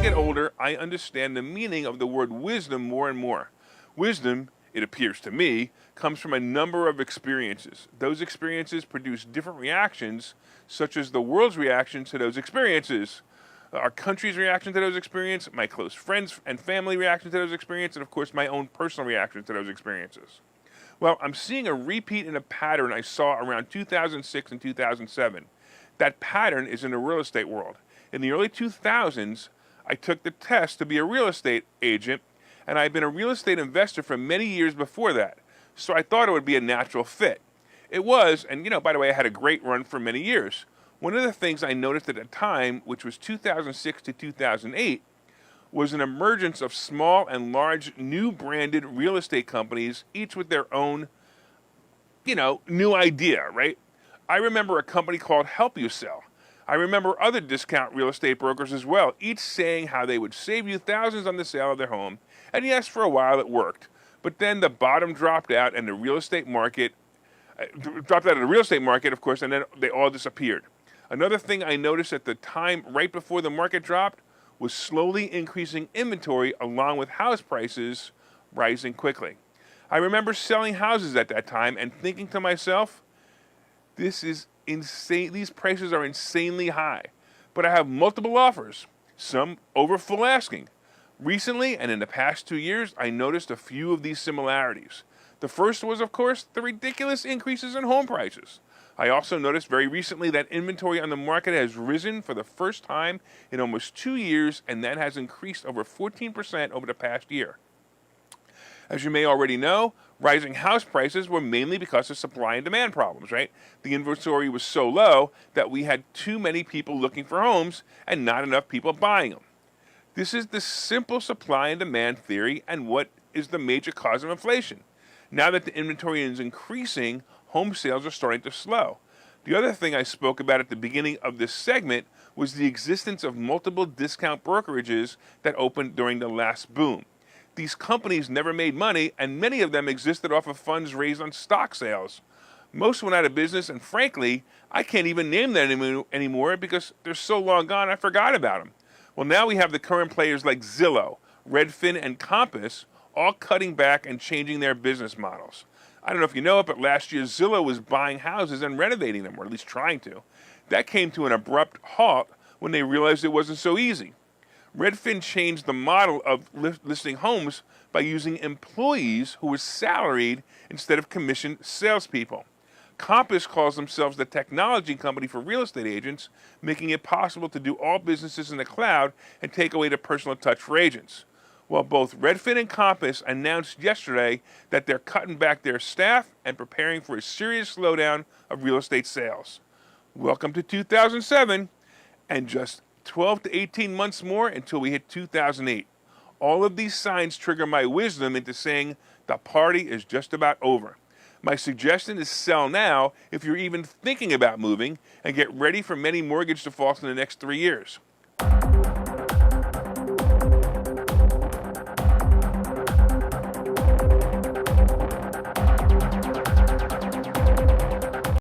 get older, I understand the meaning of the word wisdom more and more. Wisdom, it appears to me, comes from a number of experiences. Those experiences produce different reactions, such as the world's reaction to those experiences, our country's reaction to those experiences, my close friends and family reaction to those experiences, and of course my own personal reaction to those experiences. Well, I'm seeing a repeat in a pattern I saw around 2006 and 2007. That pattern is in the real estate world. In the early 2000s, I took the test to be a real estate agent, and I've been a real estate investor for many years before that. So I thought it would be a natural fit. It was, and by the way, I had a great run for many years. One of the things I noticed at the time, which was 2006 to 2008, was an emergence of small and large new branded real estate companies, each with their own, new idea, right? I remember a company called Help You Sell. I remember other discount real estate brokers as well, each saying how they would save you thousands on the sale of their home. And yes, for a while it worked. But then the bottom dropped out and the real estate market, of course, and then they all disappeared. Another thing I noticed at the time, right before the market dropped, was slowly increasing inventory along with house prices rising quickly. I remember selling houses at that time and thinking to myself, this is insane. These prices are insanely high. But I have multiple offers, some over full asking. Recently, and in the past 2 years, I noticed a few of these similarities. The first was, of course, the ridiculous increases in home prices. I also noticed very recently that inventory on the market has risen for the first time in almost 2 years, and that has increased over 14% over the past year. As you may already know, rising house prices were mainly because of supply and demand problems, right? The inventory was so low that we had too many people looking for homes and not enough people buying them. This is the simple supply and demand theory and what is the major cause of inflation. Now that the inventory is increasing, home sales are starting to slow. The other thing I spoke about at the beginning of this segment was the existence of multiple discount brokerages that opened during the last boom. These companies never made money, and many of them existed off of funds raised on stock sales. Most went out of business, and frankly, I can't even name them anymore because they're so long gone I forgot about them. Well, now we have the current players like Zillow, Redfin, and Compass all cutting back and changing their business models. I don't know if you know it, but last year Zillow was buying houses and renovating them, or at least trying to. That came to an abrupt halt when they realized it wasn't so easy. Redfin changed the model of listing homes by using employees who were salaried instead of commissioned salespeople. Compass calls themselves the technology company for real estate agents, making it possible to do all businesses in the cloud and take away the personal touch for agents. Well, both Redfin and Compass announced yesterday that they're cutting back their staff and preparing for a serious slowdown of real estate sales. Welcome to 2007, and just 12 to 18 months more until we hit 2008. All of these signs trigger my wisdom into saying the party is just about over. My suggestion is sell now if you're even thinking about moving and get ready for many mortgage defaults in the next 3 years.